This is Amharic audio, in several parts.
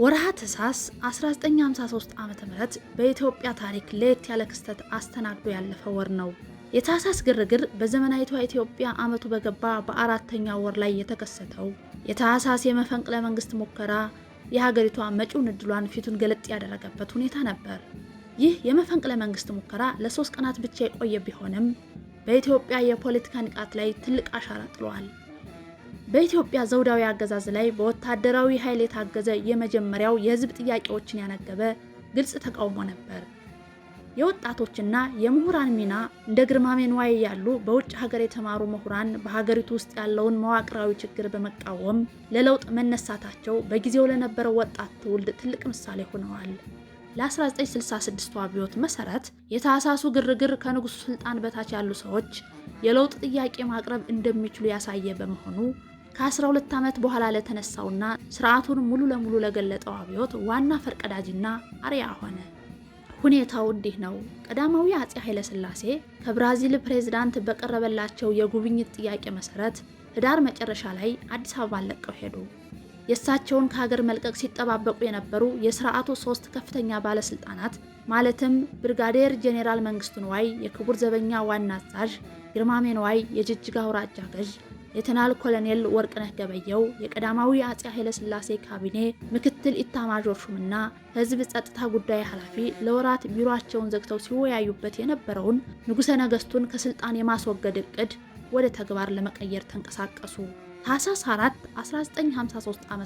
ወርሃ ታኅሳስ 1953 ዓ.ም በኢትዮጵያ ታሪክ ለየት ያለ ክስተት አስተናግዶ ያለፈ ወር ነው። የታኅሳስ ግርግር በዘመናዊቷ ኢትዮጵያ ዓመቱ በገባ በአራተኛው ወር ላይ የተከሰተው የታኅሳስ የመፈንቅለ መንግስት ሙከራ የሀገሪቷ መጪውን ዕድሏን ፊቱን ገለጥ ያደረገበት ሁኔታ ነበር። ይህ የመፈንቅለ መንግስት ሙከራ ለ3 ቀናት ብቻ የቆየ ቢሆንም በኢትዮጵያ የፖለቲካ ንቃት ላይ ትልቅ አሻራ ጥሏል። በኢትዮጵያ ዘውዳዊ አገዛዝ ላይ በወታደራዊ ኃይል የታገዘ የመጀመሪያው የህዝብ ጥያቄዎችን ያነገበ ግልጽ ተቃውሞ ነበር። የወጣቶችና የምሁራን ሚና እንደ ግርማሜ ንዋይ ያሉ በውጭ ሀገር የተማሩ ምሁራን በሀገሪቱ ውስጥ ያለውን መዋቅራዊ ችግር በመቃወም ለለውጥ መነሳታቸው በጊዜው ለነበረው ወጣት ትውልድ ትልቅ ምሳሌ ሆነዋል። ለ1966 አብዮት መሰረት የታኅሳሱ ግርግር ከንጉሱ ስልጣን በታች ያሉ ሰዎች የለውጥ ጥያቄ ማቅረብ እንደሚችሉ ያሳየ በመሆኑ ከ12 ዓመት በኋላ ለተነሳውና ስርዓቱን ሙሉ ለሙሉ ለገለጠው አብዮት ዋና ፈርቀዳጅና አርአያ ሆነ። ሁኔታው እንዲህ ነው። ቀዳማዊ አፄ ኃይለ ሥላሴ ከብራዚል ፕሬዝዳንት በቀረበላቸው የጉብኝት ጥያቄ መሰረት ህዳር መጨረሻ ላይ አዲስ አበባን ለቀው ሄዱ። የእሳቸውን ከሀገር መልቀቅ ሲጠባበቁ የነበሩ የስርዓቱ 3 ከፍተኛ ባለስልጣናት ማለትም ብርጋዴር ጄኔራል መንግስቱ ንዋይ የክቡር ዘበኛ ዋና አዛዥ፣ ግርማሜ ንዋይ የጅጅጋ አውራጃ ገዥ፣ ሌተናል ኮሎኔል ወርቅነህ ገበየሁ የቀዳማዊ አፄ ኃይለ ሥላሴ ካቢኔ ምክትል ኢታማዦር ሹምና ህዝብ ጸጥታ ጉዳይ ኃላፊ ለወራት ቢሮአቸውን ዘግተው ሲወያዩበት የነበረውን ንጉሠ ነገስቱን ከስልጣን የማስወገድ እቅድ ወደ ተግባር ለመቀየር ተንቀሳቀሱ። ታኅሳስ 4 1953 ዓ.ም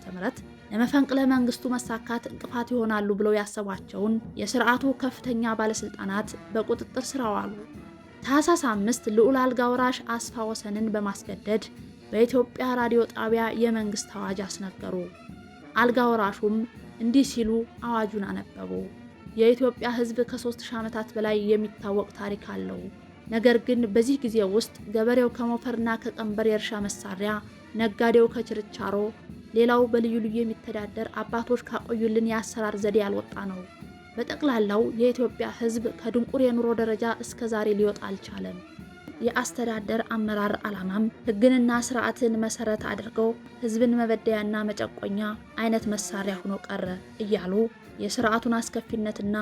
ለመፈንቅለ መንግስቱ መሳካት እንቅፋት ይሆናሉ ብለው ያሰቧቸውን የስርዓቱ ከፍተኛ ባለስልጣናት በቁጥጥር ስር አዋሉ። ታኅሳስ 5 ልዑል አልጋ ወራሽ አስፋ ወሰንን በማስገደድ በኢትዮጵያ ራዲዮ ጣቢያ የመንግስት አዋጅ አስነገሩ። አልጋ ወራሹም እንዲህ ሲሉ አዋጁን አነበቡ። የኢትዮጵያ ህዝብ ከ3000 ዓመታት በላይ የሚታወቅ ታሪክ አለው። ነገር ግን በዚህ ጊዜ ውስጥ ገበሬው ከሞፈርና ከቀንበር የእርሻ መሳሪያ፣ ነጋዴው ከችርቻሮ፣ ሌላው በልዩ ልዩ የሚተዳደር አባቶች ካቆዩልን የአሰራር ዘዴ ያልወጣ ነው። በጠቅላላው የኢትዮጵያ ህዝብ ከድንቁር የኑሮ ደረጃ እስከ ዛሬ ሊወጣ አልቻለም። የአስተዳደር አመራር ዓላማም ህግንና ስርዓትን መሰረት አድርገው ህዝብን መበደያና መጨቆኛ አይነት መሳሪያ ሆኖ ቀረ እያሉ የስርዓቱን አስከፊነትና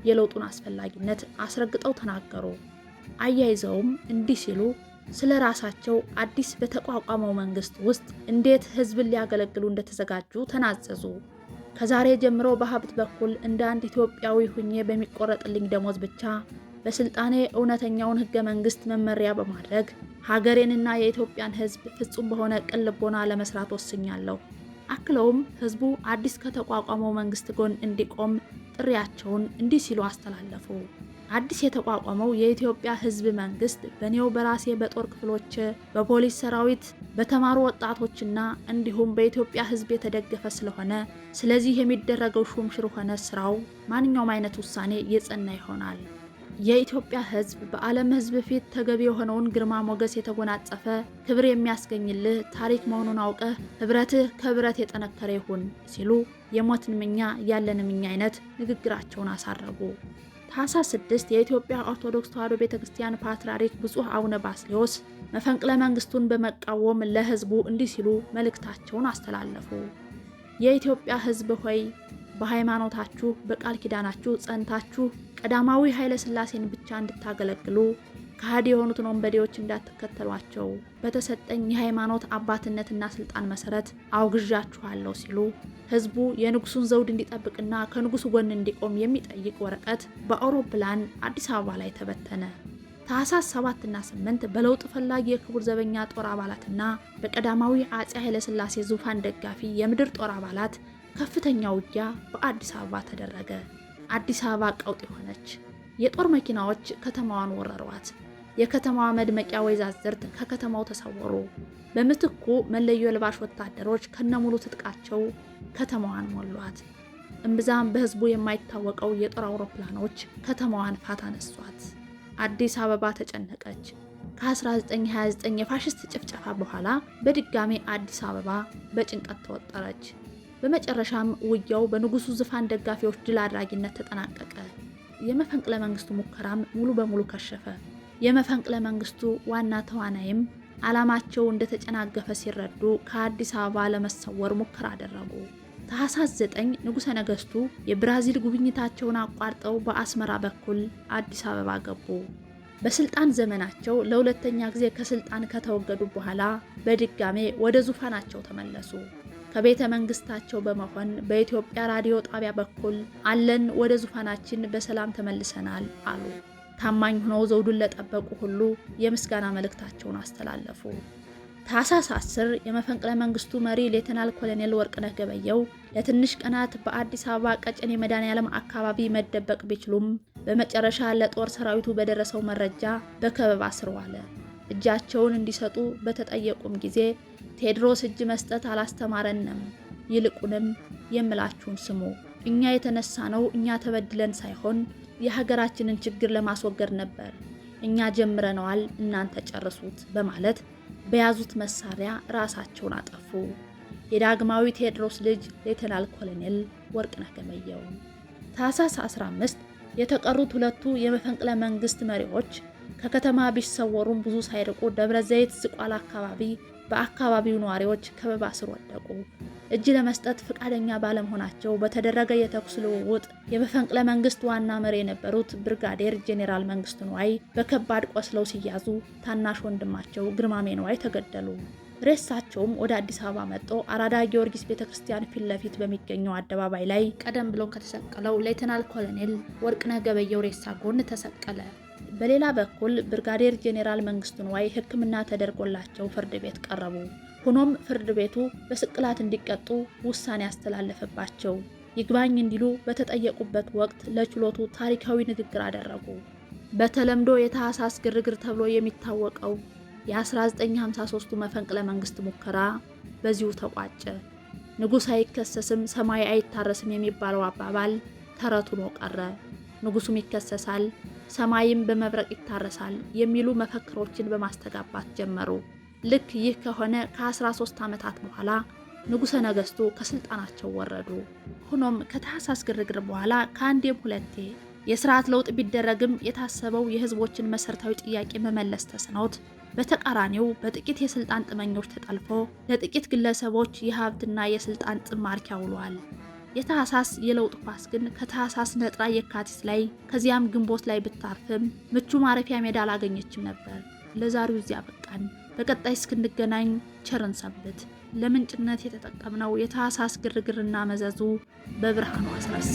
የለውጡን አስፈላጊነት አስረግጠው ተናገሩ። አያይዘውም እንዲህ ሲሉ ስለ ራሳቸው አዲስ በተቋቋመው መንግስት ውስጥ እንዴት ህዝብን ሊያገለግሉ እንደተዘጋጁ ተናዘዙ። ከዛሬ ጀምሮ በሀብት በኩል እንደ አንድ ኢትዮጵያዊ ሁኜ በሚቆረጥልኝ ደሞዝ ብቻ በስልጣኔ እውነተኛውን ህገ መንግስት መመሪያ በማድረግ ሀገሬንና የኢትዮጵያን ህዝብ ፍጹም በሆነ ቅን ልቦና ለመስራት ወስኛለሁ። አክለውም ህዝቡ አዲስ ከተቋቋመው መንግስት ጎን እንዲቆም ጥሪያቸውን እንዲህ ሲሉ አስተላለፉ። አዲስ የተቋቋመው የኢትዮጵያ ህዝብ መንግስት በኔው በራሴ በጦር ክፍሎች፣ በፖሊስ ሰራዊት፣ በተማሩ ወጣቶችና እንዲሁም በኢትዮጵያ ህዝብ የተደገፈ ስለሆነ ስለዚህ የሚደረገው ሹምሽር ሆነ ስራው ማንኛውም አይነት ውሳኔ የጸና ይሆናል። የኢትዮጵያ ህዝብ በዓለም ህዝብ ፊት ተገቢ የሆነውን ግርማ ሞገስ የተጎናጸፈ ክብር የሚያስገኝልህ ታሪክ መሆኑን አውቀህ ህብረትህ ከብረት የጠነከረ ይሁን ሲሉ የሞትን ምኛ ያለን ምኛ አይነት ንግግራቸውን አሳረጉ። ታኅሳስ 6 የኢትዮጵያ ኦርቶዶክስ ተዋሕዶ ቤተክርስቲያን ፓትርያርክ ብፁዕ አቡነ ባስልዮስ መፈንቅለ መንግስቱን በመቃወም ለህዝቡ እንዲህ ሲሉ መልእክታቸውን አስተላለፉ። የኢትዮጵያ ህዝብ ሆይ በሃይማኖታችሁ በቃል ኪዳናችሁ ጸንታችሁ ቀዳማዊ ኃይለ ሥላሴን ብቻ እንድታገለግሉ ከሃዲ የሆኑትን ወንበዴዎች እንዳትከተሏቸው በተሰጠኝ የሃይማኖት አባትነትና ስልጣን መሰረት አውግዣችኋለሁ ሲሉ ህዝቡ የንጉሱን ዘውድ እንዲጠብቅና ከንጉሱ ጎን እንዲቆም የሚጠይቅ ወረቀት በአውሮፕላን አዲስ አበባ ላይ ተበተነ። ታኅሳስ 7 እና 8 በለውጥ ፈላጊ የክቡር ዘበኛ ጦር አባላትና በቀዳማዊ አፄ ኃይለ ሥላሴ ዙፋን ደጋፊ የምድር ጦር አባላት ከፍተኛ ውጊያ በአዲስ አበባ ተደረገ። አዲስ አበባ ቀውጥ ሆነች። የጦር መኪናዎች ከተማዋን ወረሯት። የከተማዋ መድመቂያ ወይዛዝርት ከከተማው ተሰወሩ። በምትኩ መለዮ ለባሽ ወታደሮች ከነሙሉ ትጥቃቸው ከተማዋን ሞሏት። እምብዛም በህዝቡ የማይታወቀው የጦር አውሮፕላኖች ከተማዋን ፋታ ነሷት። አዲስ አበባ ተጨነቀች። ከ1929 የፋሽስት ጭፍጨፋ በኋላ በድጋሚ አዲስ አበባ በጭንቀት ተወጠረች። በመጨረሻም ውጊያው በንጉሱ ዙፋን ደጋፊዎች ድል አድራጊነት ተጠናቀቀ። የመፈንቅለ መንግስቱ ሙከራም ሙሉ በሙሉ ከሸፈ። የመፈንቅለ መንግስቱ ዋና ተዋናይም ዓላማቸው እንደተጨናገፈ ሲረዱ ከአዲስ አበባ ለመሰወር ሙከራ አደረጉ። ታኅሳስ 9 ንጉሠ ነገሥቱ የብራዚል ጉብኝታቸውን አቋርጠው በአስመራ በኩል አዲስ አበባ ገቡ። በስልጣን ዘመናቸው ለሁለተኛ ጊዜ ከስልጣን ከተወገዱ በኋላ በድጋሜ ወደ ዙፋናቸው ተመለሱ። ከቤተ መንግስታቸው በመሆን በኢትዮጵያ ራዲዮ ጣቢያ በኩል አለን ወደ ዙፋናችን በሰላም ተመልሰናል አሉ። ታማኝ ሆነው ዘውዱን ለጠበቁ ሁሉ የምስጋና መልእክታቸውን አስተላለፉ። ታኅሳስ 10 የመፈንቅለ መንግስቱ መሪ ሌተናል ኮሎኔል ወርቅነህ ገበየሁ ለትንሽ ቀናት በአዲስ አበባ ቀጨኔ መድኃኔዓለም አካባቢ መደበቅ ቢችሉም በመጨረሻ ለጦር ሰራዊቱ በደረሰው መረጃ በከበባ ስር ዋለ። እጃቸውን እንዲሰጡ በተጠየቁም ጊዜ ቴዎድሮስ እጅ መስጠት አላስተማረንም፣ ይልቁንም የምላችሁን ስሙ፣ እኛ የተነሳ ነው እኛ ተበድለን ሳይሆን የሀገራችንን ችግር ለማስወገድ ነበር፣ እኛ ጀምረነዋል እናንተ ጨርሱት በማለት በያዙት መሳሪያ ራሳቸውን አጠፉ። የዳግማዊ ቴዎድሮስ ልጅ ሌተናል ኮሎኔል ወርቅነህ ገበየሁ። ታኅሳስ 15 የተቀሩት ሁለቱ የመፈንቅለ መንግስት መሪዎች ከከተማ ቢሰወሩም ብዙ ሳይርቁ ደብረ ዘይት ዝቋላ አካባቢ በአካባቢው ነዋሪዎች ከበባ ስር ወደቁ። እጅ ለመስጠት ፈቃደኛ ባለመሆናቸው በተደረገ የተኩስ ልውውጥ የመፈንቅለ መንግስት ዋና መሪ የነበሩት ብርጋዴር ጄኔራል መንግስቱ ንዋይ በከባድ ቆስለው ሲያዙ፣ ታናሽ ወንድማቸው ግርማሜ ንዋይ ተገደሉ። ሬሳቸውም ወደ አዲስ አበባ መጥቶ አራዳ ጊዮርጊስ ቤተክርስቲያን ፊት ለፊት በሚገኘው አደባባይ ላይ ቀደም ብሎ ከተሰቀለው ሌተናል ኮሎኔል ወርቅነህ ገበየሁ ሬሳ ጎን ተሰቀለ። በሌላ በኩል ብርጋዴር ጄኔራል መንግስቱ ንዋይ ሕክምና ተደርጎላቸው ፍርድ ቤት ቀረቡ። ሆኖም ፍርድ ቤቱ በስቅላት እንዲቀጡ ውሳኔ ያስተላለፈባቸው። ይግባኝ እንዲሉ በተጠየቁበት ወቅት ለችሎቱ ታሪካዊ ንግግር አደረጉ። በተለምዶ የታኅሳስ ግርግር ተብሎ የሚታወቀው የ1953ቱ መፈንቅለ መንግስት ሙከራ በዚሁ ተቋጨ። ንጉሥ አይከሰስም ሰማይ አይታረስም የሚባለው አባባል ተረት ሆኖ ቀረ። ንጉሱም ይከሰሳል ሰማይም በመብረቅ ይታረሳል የሚሉ መፈክሮችን በማስተጋባት ጀመሩ። ልክ ይህ ከሆነ ከ13 ዓመታት በኋላ ንጉሠ ነገሥቱ ከስልጣናቸው ወረዱ። ሆኖም ከታኅሳስ ግርግር በኋላ ከአንዴም ሁለቴ የስርዓት ለውጥ ቢደረግም የታሰበው የህዝቦችን መሰረታዊ ጥያቄ መመለስ ተስኖት በተቃራኒው በጥቂት የስልጣን ጥመኞች ተጠልፎ ለጥቂት ግለሰቦች የሀብትና የስልጣን ጥም ማርኪያ ውሏል። የታኅሳስ የለውጥ ኳስ ግን ከታኅሳስ ነጥራ የካቲት ላይ ከዚያም ግንቦት ላይ ብታርፍም ምቹ ማረፊያ ሜዳ አላገኘችም ነበር። ለዛሬው እዚያ በቃን። በቀጣይ እስክንገናኝ ቸርን ሰንብት። ለምንጭነት የተጠቀምነው የታኅሳስ ግርግርና መዘዙ በብርሃኑ አስረሳ።